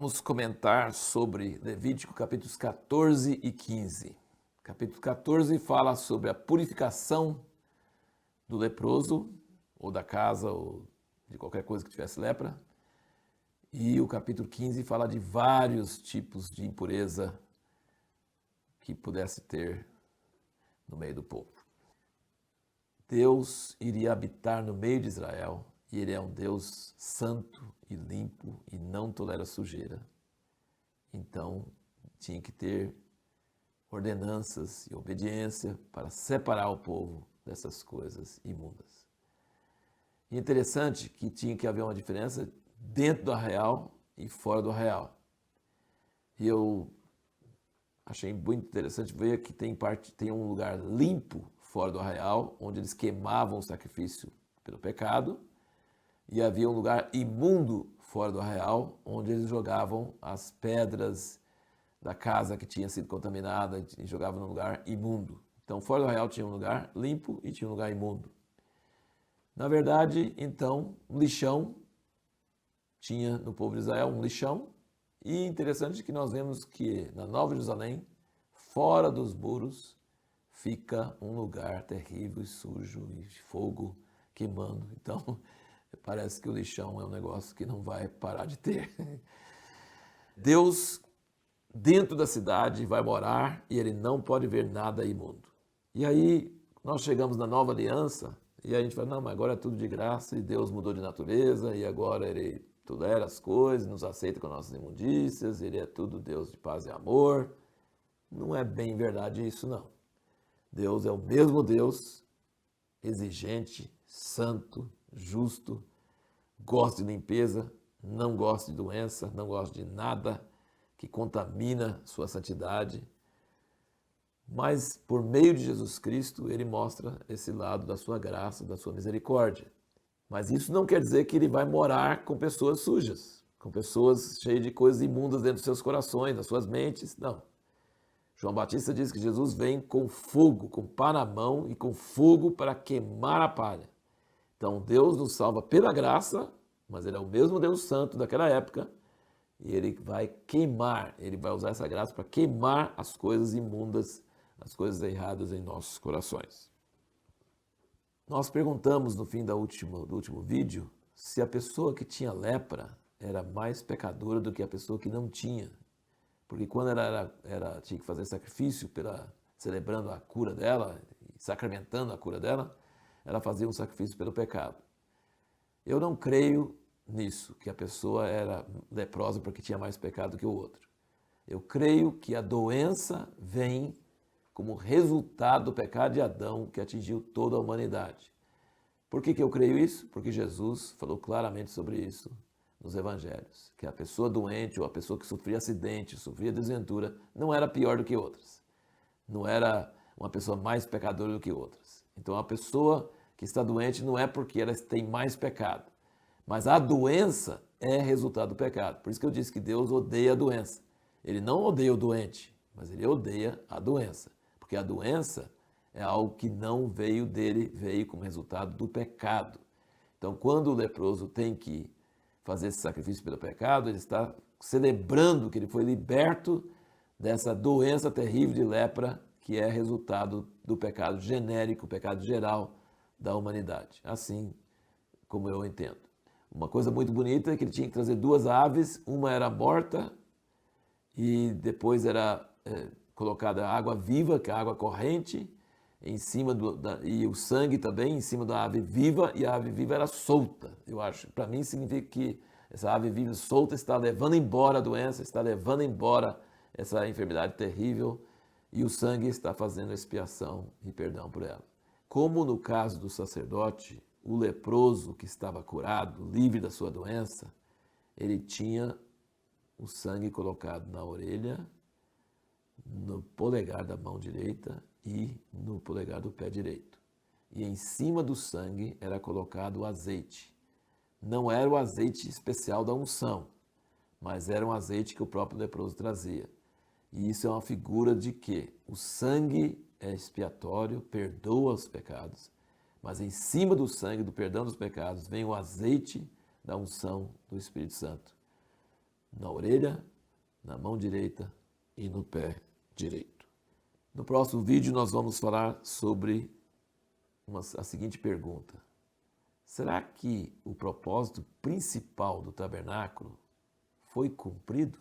Vamos comentar sobre Levítico capítulos 14 e 15. Capítulo 14 fala sobre a purificação do leproso, ou da casa, ou de qualquer coisa que tivesse lepra. E o capítulo 15 fala de vários tipos de impureza que pudesse ter no meio do povo. Deus iria habitar no meio de Israel, e ele é um Deus santo e limpo e não tolera sujeira. Então, tinha que ter ordenanças e obediência para separar o povo dessas coisas imundas. E interessante que tinha que haver uma diferença dentro do arraial e fora do arraial. E eu achei muito interessante ver que tem um lugar limpo fora do arraial, onde eles queimavam o sacrifício pelo pecado, e havia um lugar imundo fora do arraial, onde eles jogavam as pedras da casa que tinha sido contaminada e jogavam num lugar imundo. Então, fora do arraial tinha um lugar limpo e tinha um lugar imundo. Na verdade, então, um lixão, tinha no povo de Israel um lixão, e interessante que nós vemos que na Nova Jerusalém, fora dos muros, fica um lugar terrível e sujo e fogo queimando. Então, parece que o lixão é um negócio que não vai parar de ter. Deus, dentro da cidade, vai morar e ele não pode ver nada imundo. E aí, nós chegamos na Nova Aliança e a gente fala, não, mas agora é tudo de graça e Deus mudou de natureza e agora ele tolera as coisas, nos aceita com nossas imundícias, ele é tudo Deus de paz e amor. Não é bem verdade isso, não. Deus é o mesmo Deus, exigente, santo, justo, gosta de limpeza, não gosta de doença, não gosta de nada que contamina sua santidade. Mas por meio de Jesus Cristo, ele mostra esse lado da sua graça, da sua misericórdia. Mas isso não quer dizer que ele vai morar com pessoas sujas, com pessoas cheias de coisas imundas dentro dos seus corações, das suas mentes. Não. João Batista diz que Jesus vem com fogo, com pá na mão e com fogo para queimar a palha. Então Deus nos salva pela graça, mas ele é o mesmo Deus santo daquela época e ele vai queimar, ele vai usar essa graça para queimar as coisas imundas, as coisas erradas em nossos corações. Nós perguntamos no fim do último vídeo se a pessoa que tinha lepra era mais pecadora do que a pessoa que não tinha. Porque quando ela tinha que fazer sacrifício, celebrando a cura dela, sacramentando a cura dela, ela fazia um sacrifício pelo pecado. Eu não creio nisso, que a pessoa era leprosa porque tinha mais pecado que o outro. Eu creio que a doença vem como resultado do pecado de Adão que atingiu toda a humanidade. Por que eu creio isso? Porque Jesus falou claramente sobre isso nos evangelhos, que a pessoa doente ou a pessoa que sofria acidente, sofria desventura, não era pior do que outras. Não era uma pessoa mais pecadora do que outras. Então a pessoa que está doente não é porque ela tem mais pecado, mas a doença é resultado do pecado. Por isso que eu disse que Deus odeia a doença. Ele não odeia o doente, mas ele odeia a doença, porque a doença é algo que não veio dele, veio como resultado do pecado. Então quando o leproso tem que fazer esse sacrifício pelo pecado, ele está celebrando que ele foi liberto dessa doença terrível de lepra que é resultado do pecado genérico, o pecado geral da humanidade. Assim como eu entendo. Uma coisa muito bonita é que ele tinha que trazer duas aves, uma era morta e depois era colocada água viva, que é a água corrente, em cima e o sangue também em cima da ave viva, e a ave viva era solta. Eu acho, para mim significa que essa ave viva solta está levando embora a doença, está levando embora essa enfermidade terrível, e o sangue está fazendo expiação e perdão por ela. Como no caso do sacerdote, o leproso que estava curado, livre da sua doença, ele tinha o sangue colocado na orelha, no polegar da mão direita e no polegar do pé direito. E em cima do sangue era colocado o azeite. Não era o azeite especial da unção, mas era um azeite que o próprio leproso trazia. E isso é uma figura de que o sangue é expiatório, perdoa os pecados, mas em cima do sangue, do perdão dos pecados, vem o azeite da unção do Espírito Santo. na orelha, na mão direita e no pé direito. No próximo vídeo nós vamos falar sobre a seguinte pergunta: será que o propósito principal do tabernáculo foi cumprido?